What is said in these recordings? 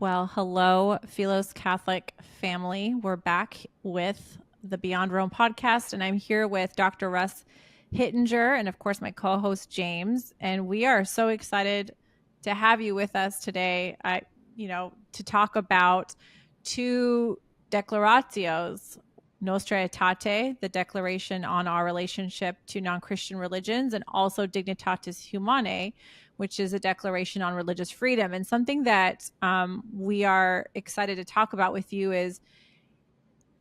Well, hello, Philos Catholic family. We're back with the Beyond Rome podcast, and I'm here with Dr. Russ Hittinger and, of course, my co-host James. And we are so excited to have you with us today. To talk about two declaratios: Nostra Aetate, the Declaration on our relationship to non-Christian religions, and also Dignitatis Humanae, which is a declaration on religious freedom. And something that we are excited to talk about with you is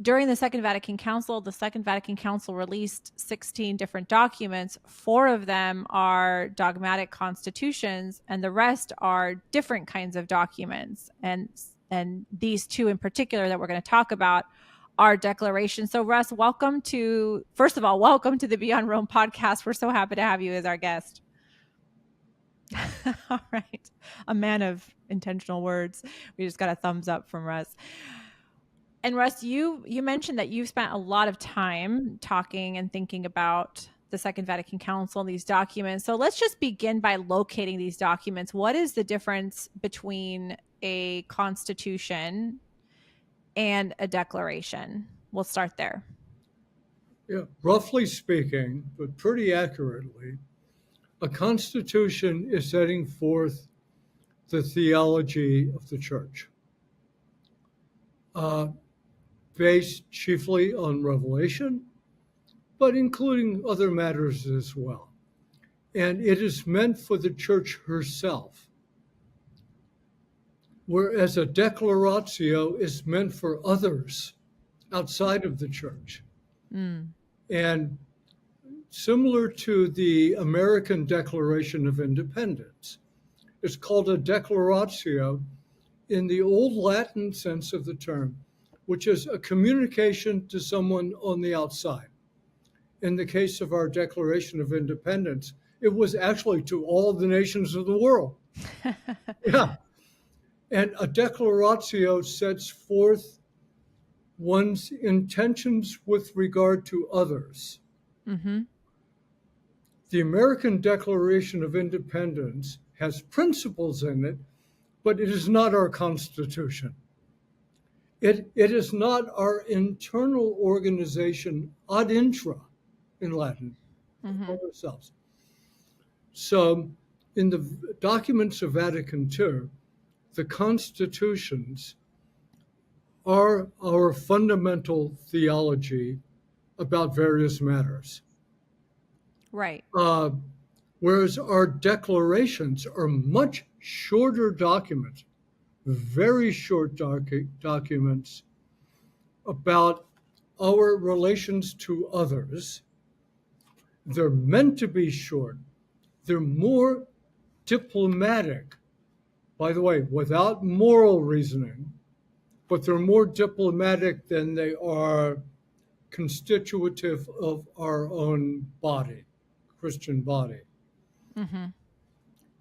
during the Second Vatican Council, the Second Vatican Council released 16 different documents. 4 of them are dogmatic constitutions, and the rest are different kinds of documents. And these 2 in particular that we're going to talk about are declarations. So Russ, first of all, welcome to the Beyond Rome podcast. We're so happy to have you as our guest. All right. A man of intentional words. We just got a thumbs up from Russ. And Russ, you mentioned that you've spent a lot of time talking and thinking about the Second Vatican Council and these documents. So let's just begin by locating these documents. What is the difference between a constitution and a declaration? We'll start there. Yeah, roughly speaking, but pretty accurately, a constitution is setting forth the theology of the church, based chiefly on revelation, but including other matters as well. And it is meant for the church herself, whereas a declaratio is meant for others outside of the church. And similar to the American Declaration of Independence, it's called a declaratio in the old Latin sense of the term, which is a communication to someone on the outside. In the case of our Declaration of Independence, it was actually to all the nations of the world. Yeah. And a declaratio sets forth one's intentions with regard to others. Mm-hmm. The American Declaration of Independence has principles in it, but it is not our Constitution. It is not our internal organization ad intra in Latin, for ourselves. So in the documents of Vatican II, the constitutions are our fundamental theology about various matters. Right. Whereas our declarations are much shorter documents, very short documents about our relations to others. They're meant to be short. They're more diplomatic, by the way, without moral reasoning, but they're more diplomatic than they are constitutive of our own body, Christian body. Mm-hmm.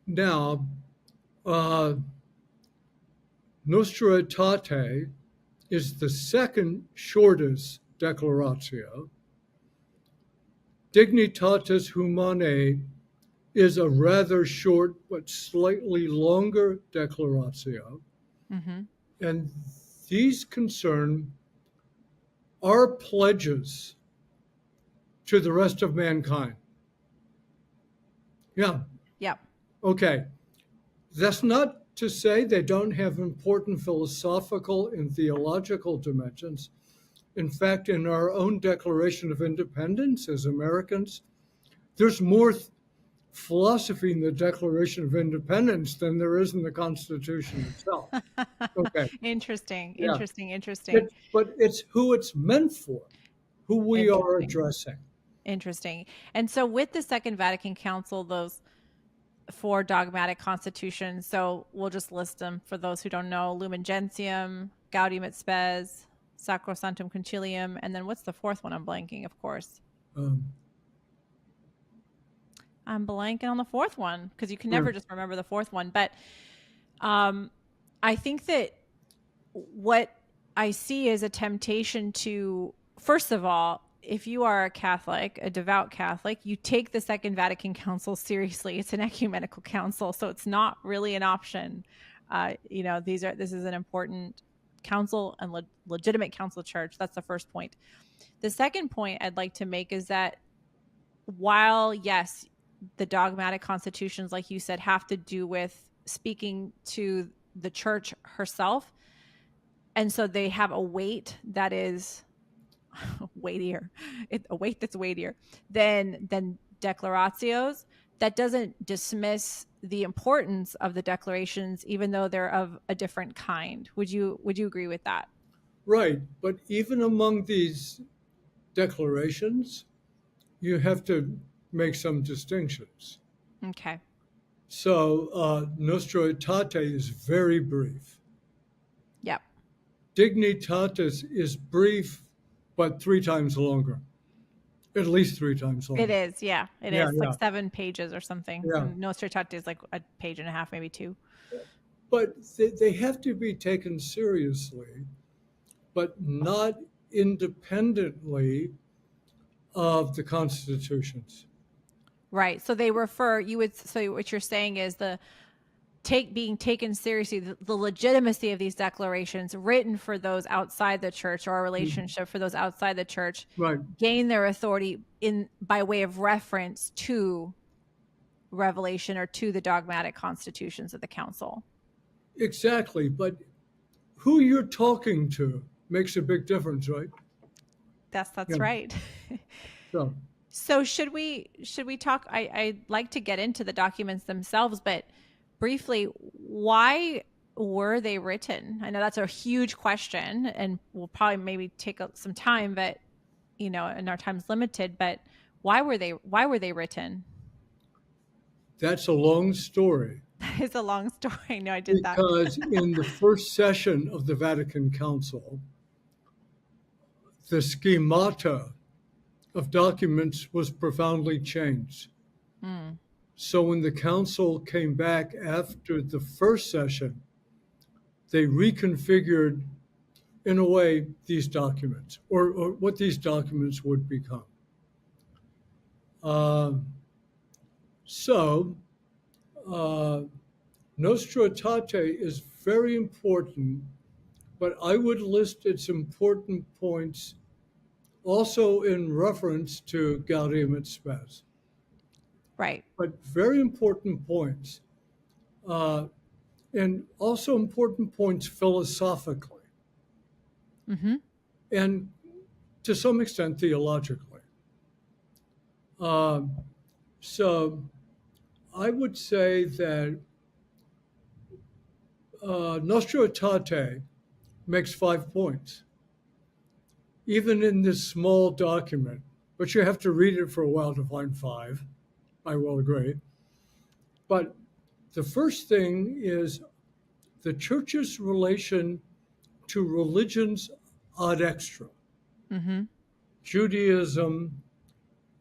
Now, Nostra Aetate is the second shortest declaratio. Dignitatis Humanae is a rather short but slightly longer declaratio. Mm-hmm. And these concern our pledges to the rest of mankind. Yeah. Yep. Okay. That's not to say they don't have important philosophical and theological dimensions. In fact, in our own Declaration of Independence as Americans, there's more philosophy in the Declaration of Independence than there is in the Constitution itself. Okay. Interesting. But it's who it's meant for, who we are addressing. Interesting. And so with the Second Vatican Council, those 4 dogmatic constitutions, so we'll just list them for those who don't know: Lumen Gentium, Gaudium et Spes, Sacrosanctum Concilium, and then what's the 4th one? I'm blanking, of course. I'm blanking on the 4th one because you can never just remember the 4th one. But I think that what I see is a temptation to, first of all, if you are a Catholic, a devout Catholic, you take the Second Vatican Council seriously. It's an ecumenical council, so it's not really an option. This is an important council and legitimate council church. That's the first point. The second point I'd like to make is that while, yes, the dogmatic constitutions, like you said, have to do with speaking to the church herself, and so they have a weight that is weightier, a weight that's weightier than declaratios. That doesn't dismiss the importance of the declarations, even though they're of a different kind. Would you agree with that? Right. But even among these declarations, you have to make some distinctions. Okay. So Nostra Aetate is very brief. Yep. Dignitatis is brief, but 3 times longer. At least 3 times longer. It is, yeah. It is like 7 pages or something. Yeah. Nostra Aetate is like a page and a half, maybe 2. But they have to be taken seriously, but not independently of the constitutions. Right. So they refer, so what you're saying is being taken seriously, the legitimacy of these declarations written for those outside the church, or a relationship for those outside the church, right, gain their authority by way of reference to revelation or to the dogmatic constitutions of the council. Exactly. But who you're talking to makes a big difference, right? That's right. So should we talk? I'd like to get into the documents themselves, but briefly, why were they written? I know that's a huge question, and we'll probably maybe take some time, but and our time's limited. But why were they written? That's a long story. That is a long story. No, I did that. Because in the first session of the Vatican Council, the schemata of documents was profoundly changed. So when the council came back after the first session, they reconfigured, in a way, these documents, or what these documents would become. Nostra Aetate is very important, but I would list its important points also in reference to Gaudium et Spes. Right. But very important points, and also important points philosophically, and to some extent theologically. So I would say that Nostra Aetate makes 5 points, even in this small document, but you have to read it for a while to find 5. I will agree. But the first thing is the church's relation to religions ad extra. Judaism,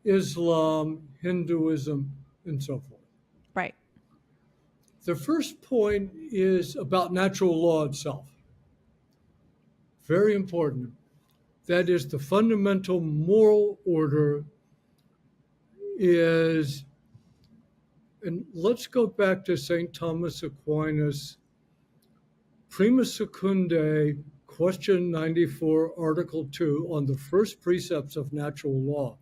Islam, Hinduism, and so forth. Right. The first point is about natural law itself. Very important. That is, the fundamental moral order is, and let's go back to St. Thomas Aquinas, Prima Secundae, question 94, article 2, on the first precepts of natural law.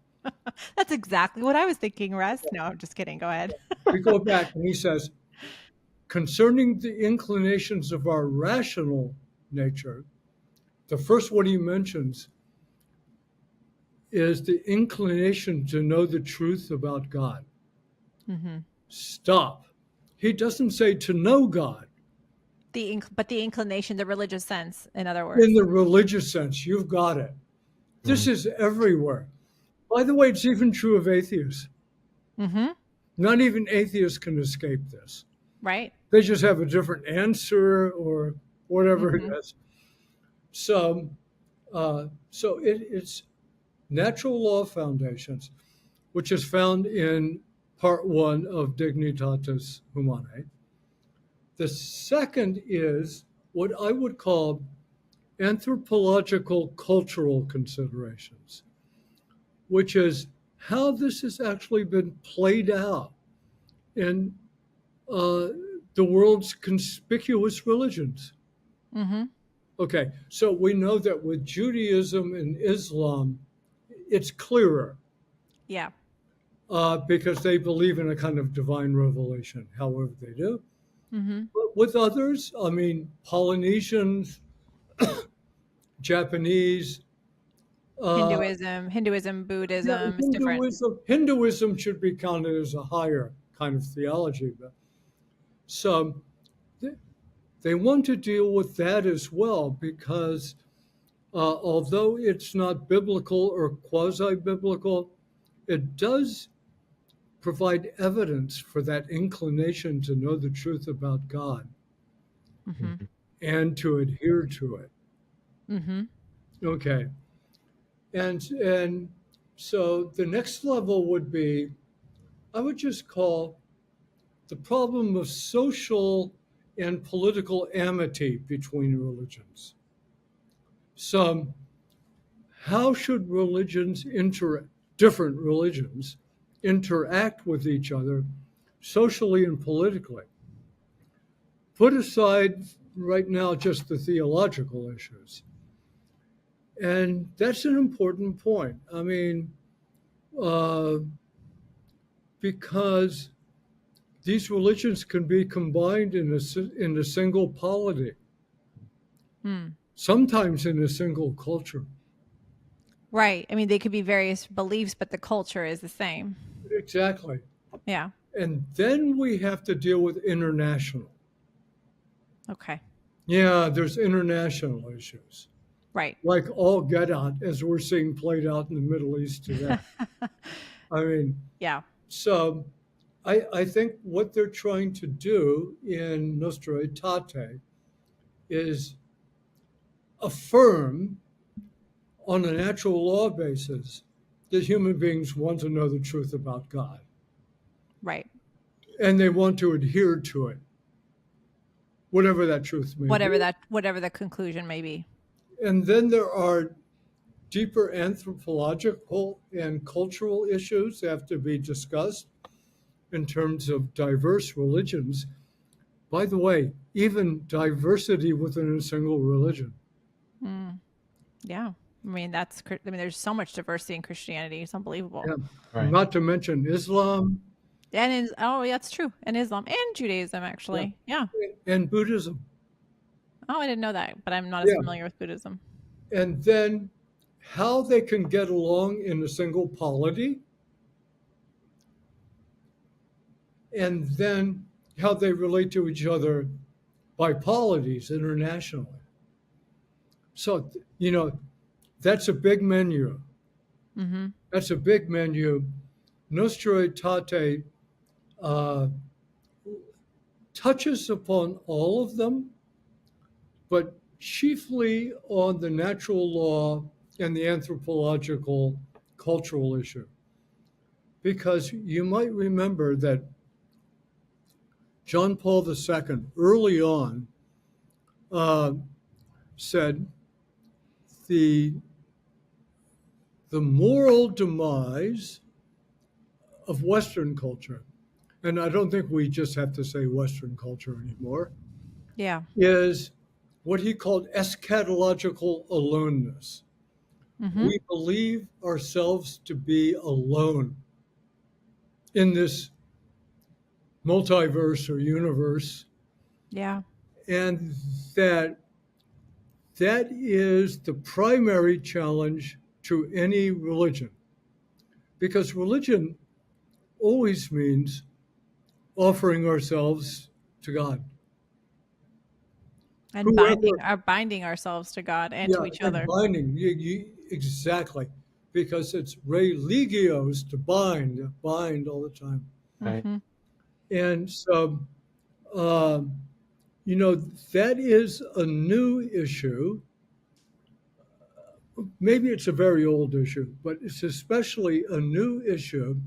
That's exactly what I was thinking, Russ. No, I'm just kidding. Go ahead. We go back and he says, concerning the inclinations of our rational nature, the first one he mentions is the inclination to know the truth about God. Stop. He doesn't say to know God. But the inclination, the religious sense, in other words. In the religious sense, you've got it. This is everywhere. By the way, it's even true of atheists. Not even atheists can escape this. Right. They just have a different answer or whatever it is. So it's natural law foundations, which is found in part 1 of Dignitatis Humanae. The second is what I would call anthropological cultural considerations, which is how this has actually been played out in the world's conspicuous religions. Mm-hmm. Okay, so we know that with Judaism and Islam, it's clearer Yeah. because they believe in a kind of divine revelation, however they do. Mm-hmm. But with others, I mean, Polynesians, Japanese, Hinduism, Buddhism is different. Hinduism should be counted as a higher kind of theology. But so they want to deal with that as well because although it's not biblical or quasi-biblical, it does provide evidence for that inclination to know the truth about God Mm-hmm. and to adhere to it. Mm-hmm. Okay. And so the next level would be, I would just call the problem of social and political amity between religions. So how should different religions interact with each other socially and politically? Put aside right now just the theological issues. And that's an important point. I mean, because these religions can be combined in a single polity, sometimes in a single culture. Right. I mean, they could be various beliefs, but the culture is the same. Exactly. Yeah. And then we have to deal with international. Okay. Yeah, there's international issues. Right. Like all get out, as we're seeing played out in the Middle East today. I mean, yeah. So I think what they're trying to do in Nostra Aetate is affirm on a natural law basis that human beings want to know the truth about God. Right. And they want to adhere to it, whatever that truth may be. Whatever the conclusion may be. And then there are deeper anthropological and cultural issues that have to be discussed in terms of diverse religions. By the way, even diversity within a single religion. Yeah. I mean, there's so much diversity in Christianity. It's unbelievable. Yeah. Right. Not to mention Islam. And that's true. And Islam and Judaism, actually. Yeah. And Buddhism. Oh, I didn't know that, but I'm not as familiar with Buddhism. And then how they can get along in a single polity, and then how they relate to each other by polities internationally. So, that's a big menu. Mm-hmm. That's a big menu. Nostra Aetate touches upon all of them, but chiefly on the natural law and the anthropological cultural issue. Because you might remember that John Paul II early on said the moral demise of Western culture, and I don't think we just have to say Western culture anymore, is what he called eschatological aloneness. Mm-hmm. We believe ourselves to be alone in this multiverse or universe. Yeah. And that is the primary challenge to any religion. Because religion always means offering ourselves to God. And binding ourselves to God and to each other. Binding, exactly. Because it's religios, to bind all the time. Right. Mm-hmm. And so, that is a new issue. Maybe it's a very old issue, but it's especially a new issue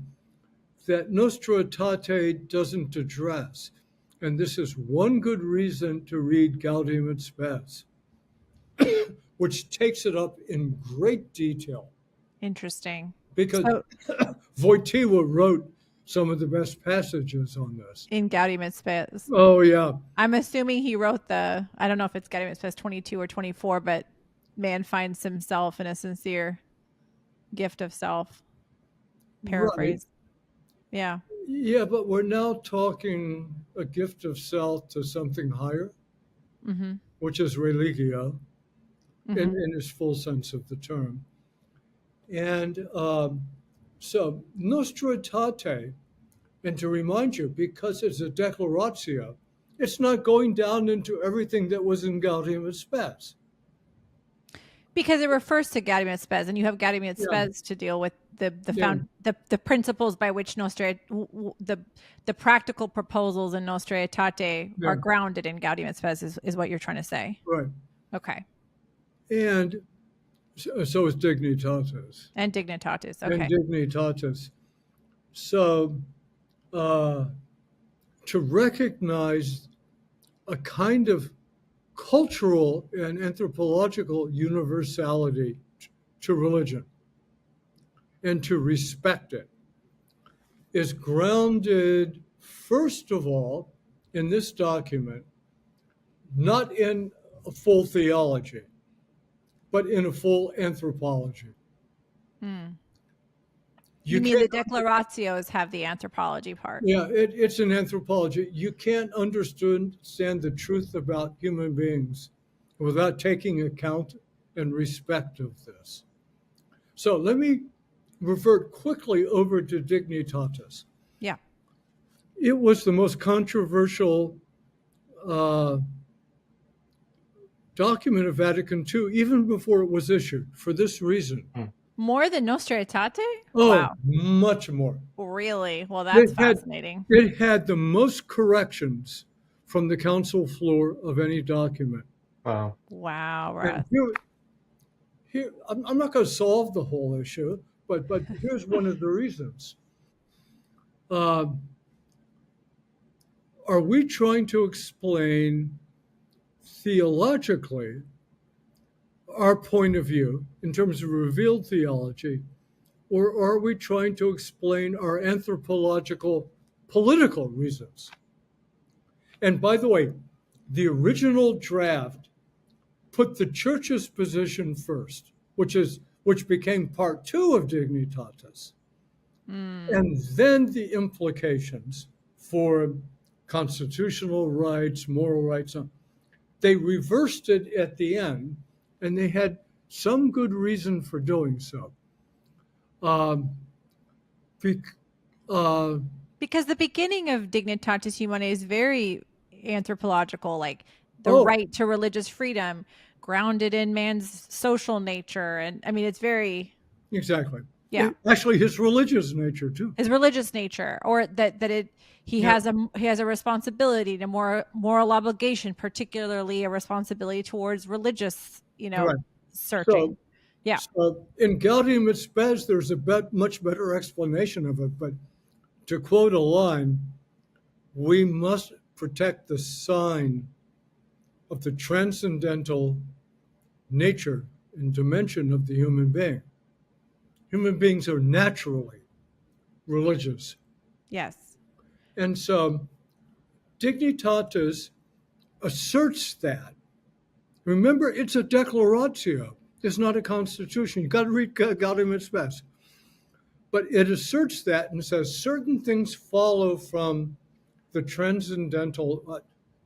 that Nostra Aetate doesn't address. And this is one good reason to read Gaudium et Spes, which takes it up in great detail. Interesting. Because Wojtyła wrote some of the best passages on this. In Gaudium et Spes. Oh, yeah. I'm assuming he wrote I don't know if it's Gaudium et Spes 22 or 24, but man finds himself in a sincere gift of self. Paraphrase. Right. Yeah. Yeah, but we're now talking a gift of self to something higher, which is religio, in its full sense of the term. And so Nostra Aetate, and to remind you, because it's a declaratio, it's not going down into everything that was in Gaudium et Spes. Because it refers to Gaudium et Spes, and you have Gaudium et Spes to deal with the principles by which the practical proposals in Nostra Aetate are grounded in Gaudium et Spes is what you're trying to say. Right. Okay. And so is Dignitatis. And Dignitatis. Okay. And Dignitatis. So to recognize a kind of cultural and anthropological universality to religion and to respect it is grounded, first of all, in this document, not in a full theology, but in a full anthropology. You mean the declaratios have the anthropology part? Yeah, it's an anthropology. You can't understand the truth about human beings without taking account and respect of this. So let me revert quickly over to Dignitatis. Yeah. It was the most controversial document of Vatican II, even before it was issued, for this reason. More than Nostra Aetate? Oh, wow. Much more. Really? Well, that's fascinating. It had the most corrections from the council floor of any document. Wow. Wow, Russ. Here, I'm not going to solve the whole issue, but here's one of the reasons. Are we trying to explain theologically our point of view in terms of revealed theology, or are we trying to explain our anthropological political reasons? And by the way, the original draft put the church's position first, which became part 2 of Dignitatis, and then the implications for constitutional rights, moral rights. They reversed it at the end, and they had some good reason for doing so. Because the beginning of Dignitatis Humanae is very anthropological, like the right to religious freedom, grounded in man's social nature. And I mean, it's very... Exactly. Yeah. Actually, his religious nature, too. His religious nature, or he has a responsibility, to moral obligation, particularly a responsibility towards religious, right. Searching. So in Gaudium et Spes, there's a much better explanation of it. But to quote a line, we must protect the sign of the transcendental nature and dimension of the human being. Human beings are naturally religious. Yes. And so Dignitatis asserts that. Remember, it's a declaratio. It's not a constitution. You've got to read Gaudium et Spes. But it asserts that and says certain things follow from the transcendental,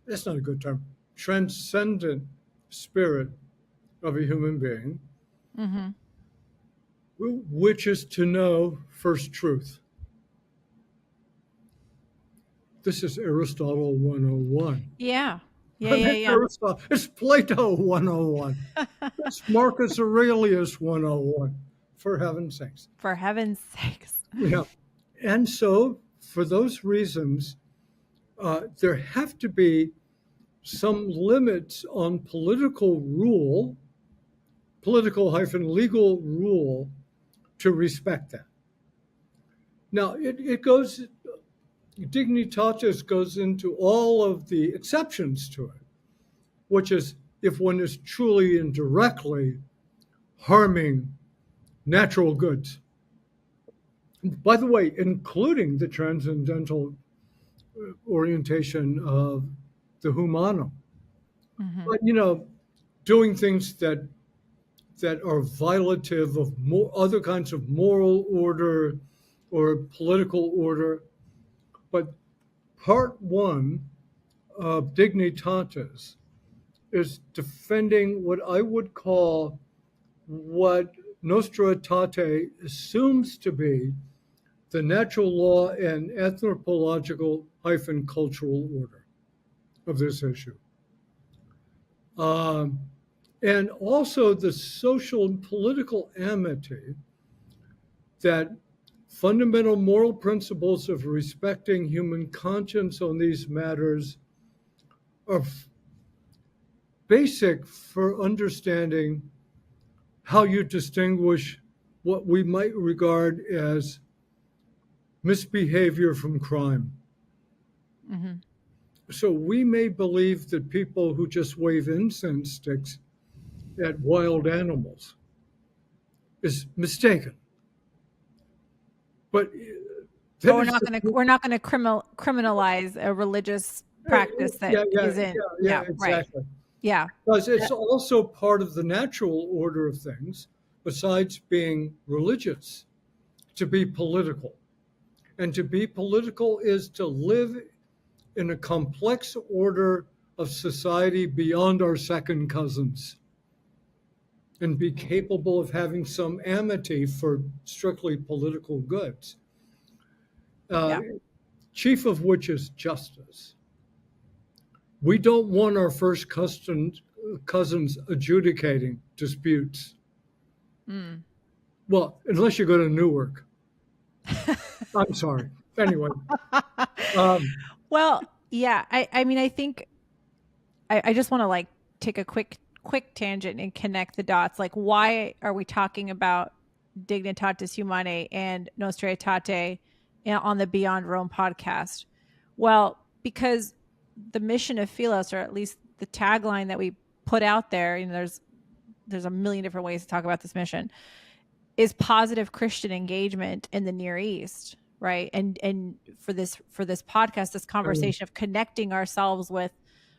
that's not a good term, transcendent spirit of a human being, which is to know first truth. This is Aristotle 101. Yeah. Aristotle. It's Plato 101. It's Marcus Aurelius 101. For heaven's sakes. For heaven's sakes. Yeah. And so, for those reasons, there have to be some limits on political legal rule to respect that. Now, Dignitatis goes into all of the exceptions to it, which is if one is truly and directly harming natural goods, By the way, including the transcendental orientation of the humanum. Mm-hmm. But, doing things that are violative of other kinds of moral order or political order. But part one of Dignitatis is defending what I would call what Nostra Aetate assumes to be the natural law and anthropological-cultural order of this issue. And also the social and political amity that fundamental moral principles of respecting human conscience on these matters are basic for understanding how you distinguish what we might regard as misbehavior from crime. Mm-hmm. So we may believe that people who just wave incense sticks at wild animals is mistaken. But But we're not going to criminalize a religious practice that isn't. Yeah, exactly. Right. Yeah. Because it's also part of the natural order of things, besides being religious, to be political. And to be political is to live in a complex order of society beyond our second cousins and be capable of having some amity for strictly political goods. Chief of which is justice. We don't want our first cousins adjudicating disputes. Mm. Well, unless you go to Newark. I'm sorry. Anyway. Well, yeah. I mean, I think I just want to take a quick tangent and connect the dots. Why are we talking about Dignitatis Humanae and Nostra Aetate on the Beyond Rome podcast? Well, because the mission of Philos, or at least the tagline that we put out there, there's a million different ways to talk about this mission, is positive Christian engagement in the Near East, right? And for this podcast, this conversation of connecting ourselves with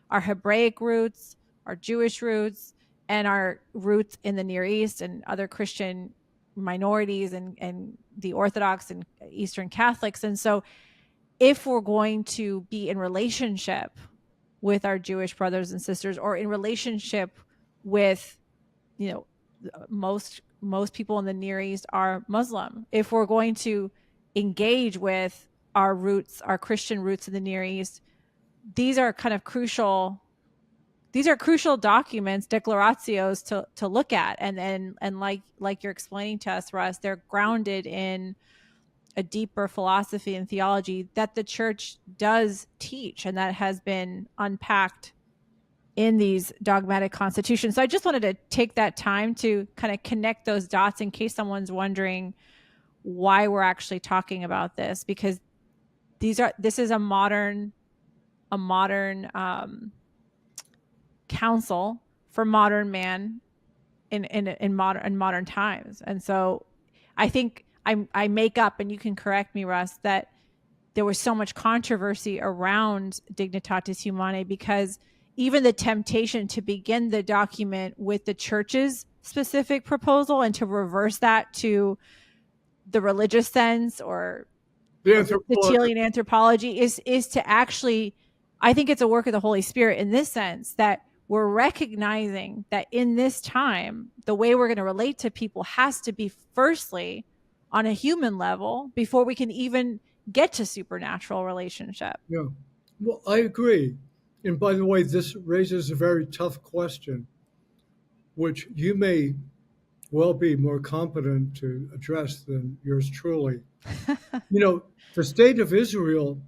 our Hebraic roots, our Jewish roots, and our roots in the Near East and other Christian minorities and the Orthodox and Eastern Catholics. And so if we're going to be in relationship with our Jewish brothers and sisters, or in relationship with, most people in the Near East are Muslim, if we're going to engage with our roots, our Christian roots in the Near East, these are kind of crucial. These are crucial documents, declaratios, to look at, and like you're explaining to us, Russ, they're grounded in a deeper philosophy and theology that the church does teach, and that has been unpacked in these dogmatic constitutions. So I just wanted to take that time to kind of connect those dots in case someone's wondering why we're actually talking about this, because this is a modern counsel for modern man in modern times. And so I think I make up, and you can correct me, Russ, that there was so much controversy around Dignitatis Humanae because even the temptation to begin the document with the church's specific proposal and to reverse that to the religious sense or the Aristotelian anthropology is to actually, I think it's a work of the Holy Spirit in this sense, that we're recognizing that in this time, the way we're going to relate to people has to be firstly on a human level before we can even get to supernatural relationship. Yeah, well, I agree. And by the way, this raises a very tough question, which you may well be more competent to address than yours truly. The state of Israel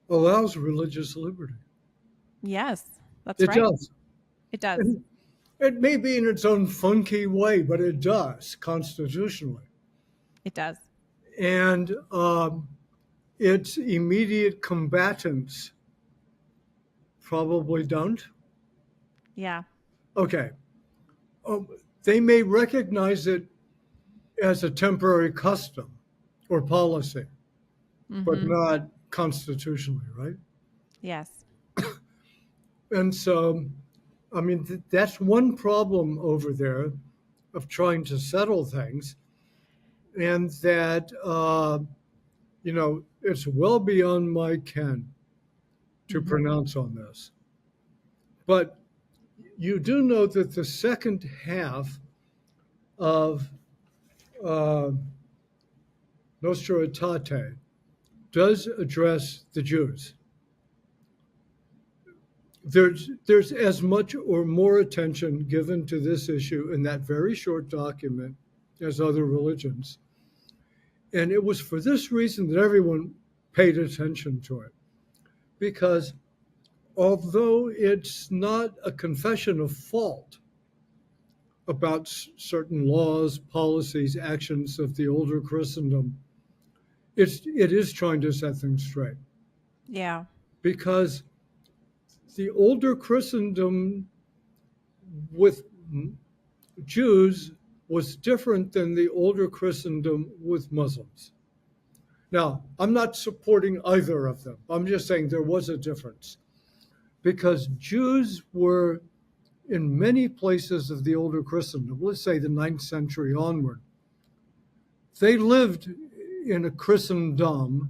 allows religious liberty. Yes, that's right. It does. It may be in its own funky way, but it does constitutionally. It does. And its immediate combatants probably don't. Yeah. Okay. They may recognize it as a temporary custom, or policy, but not constitutionally, right? Yes. And so, I mean, that's one problem over there of trying to settle things, and that, it's well beyond my ken to pronounce on this. But you do know that the second half of Nostra Aetate does address the Jews. There's as much or more attention given to this issue in that very short document as other religions. And it was for this reason that everyone paid attention to it. Because although it's not a confession of fault about certain laws, policies, actions of the older Christendom, it is trying to set things straight. Yeah. Because the older Christendom with Jews was different than the older Christendom with Muslims. Now, I'm not supporting either of them. I'm just saying there was a difference. Because Jews were, in many places of the older Christendom, let's say the 9th century onward, they lived in a Christendom.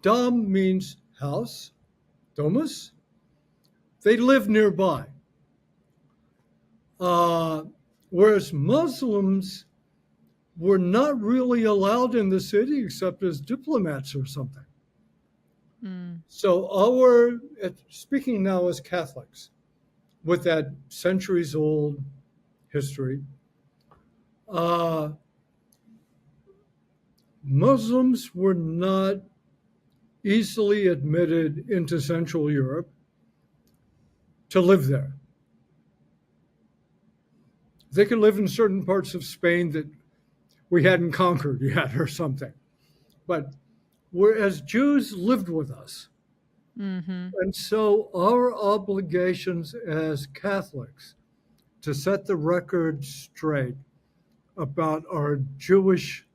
Dom means house, domus. They lived nearby. Whereas Muslims were not really allowed in the city except as diplomats or something. So speaking now as Catholics, with that centuries-old history, Muslims were not easily admitted into Central Europe to live there. They could live in certain parts of Spain that we hadn't conquered yet or something. But whereas Jews lived with us. And so our obligations as Catholics to set the record straight about our Jewish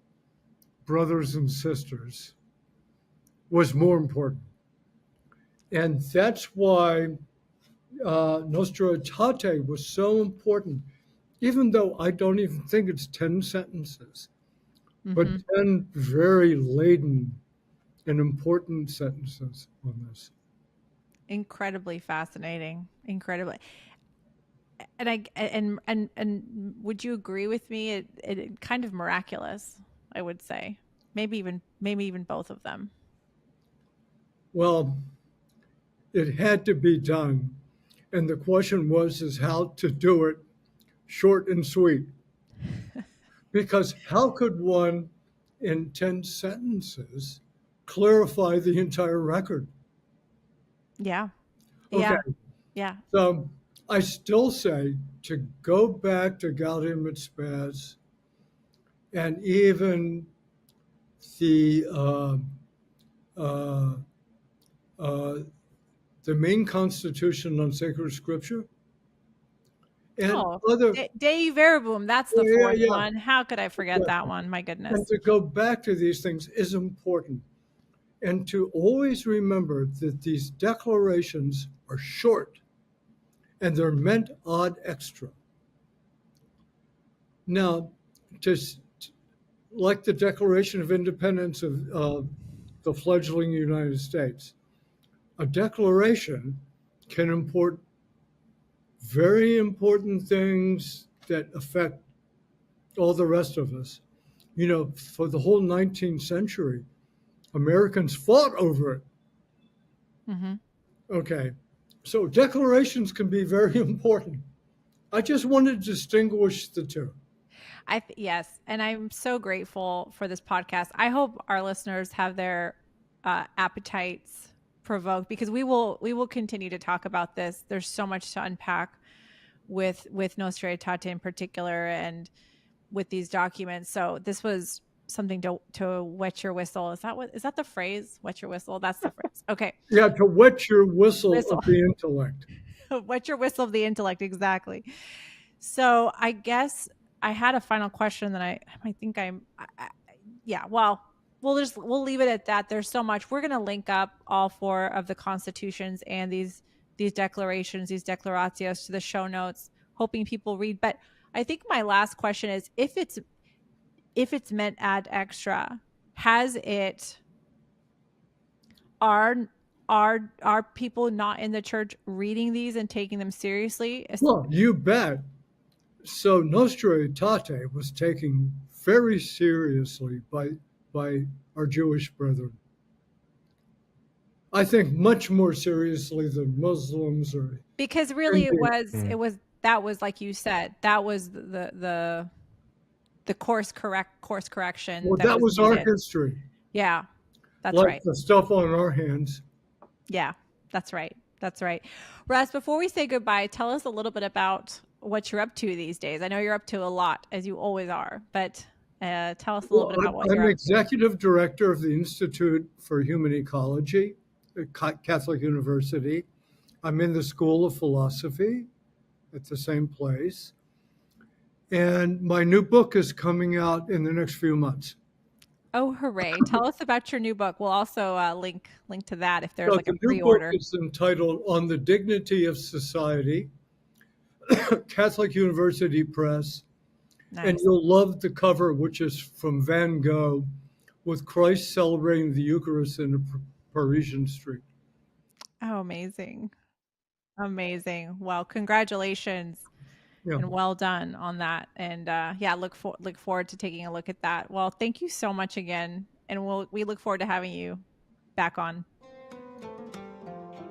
brothers and sisters was more important. And that's why Nostra Aetate was so important, even though I don't even think it's 10 sentences, but 10 very laden and important sentences on this. Incredibly fascinating. Incredibly. And would you agree with me? It kind of miraculous, I would say. Maybe even both of them. Well, it had to be done. And the question is how to do it short and sweet. Because how could one, in 10 sentences, clarify the entire record? Yeah. Okay. Yeah. So I still say to go back to Gaudium et Spes and even the main Constitution on Sacred Scripture and other Dei Verbum. That's the fourth one. How could I forget that one? My goodness. And to go back to these things is important. And to always remember that these declarations are short and they're meant ad extra. Now, just like the Declaration of Independence of the fledgling United States, a declaration can import very important things that affect all the rest of us. For the whole 19th century, Americans fought over it. Okay, so declarations can be very important. I just wanted to distinguish the two. Yes, and I'm so grateful for this podcast. I hope our listeners have their appetites provoked, because we will continue to talk about this. There's so much to unpack with Nostra Aetate in particular, and with these documents. So this was something to wet your whistle. Is that the phrase? Wet your whistle? That's the phrase. Okay. Yeah, to wet your whistle of the intellect. Wet your whistle of the intellect, exactly. So I guess I had a final question that I think well, we'll leave it at that. There's so much. We're going to link up all 4 of the constitutions and these declarations, these declaratios, to the show notes, hoping people read. But I think my last question is, if it's meant ad extra, are people not in the church reading these and taking them seriously? Well, you bet. So Nostra Aetate was taken very seriously by our Jewish brethren. I think much more seriously than Muslims or, because really it was like you said, that was the course correction. Well, that was our history. Yeah, that's like right. The stuff on our hands. Yeah, that's right. That's right. Russ, before we say goodbye, tell us a little bit about what you're up to these days. I know you're up to a lot, as you always are, but tell us a little bit about what you're up to. I'm executive director of the Institute for Human Ecology at Catholic University. I'm in the School of Philosophy at the same place. And my new book is coming out in the next few months. Oh, hooray. Tell us about your new book. We'll also link to that if there's a pre-order. The new book is entitled On the Dignity of Society, Catholic University Press. Nice. And you'll love the cover, which is from Van Gogh, with Christ celebrating the Eucharist in a Parisian street. Oh, amazing. Amazing. Well, congratulations. Yeah. And well done on that. And look forward to taking a look at that. Well, thank you so much again. And we look forward to having you back on.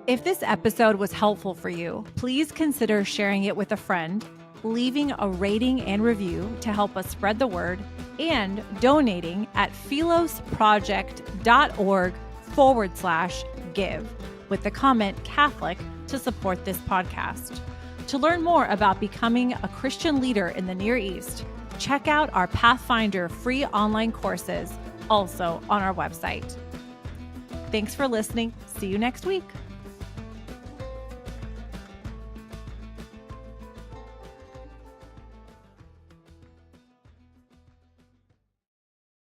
If this episode was helpful for you, please consider sharing it with a friend, leaving a rating and review to help us spread the word, and donating at philosproject.org/give with the comment Catholic to support this podcast. To learn more about becoming a Christian leader in the Near East, check out our Pathfinder free online courses, also on our website. Thanks for listening. See you next week.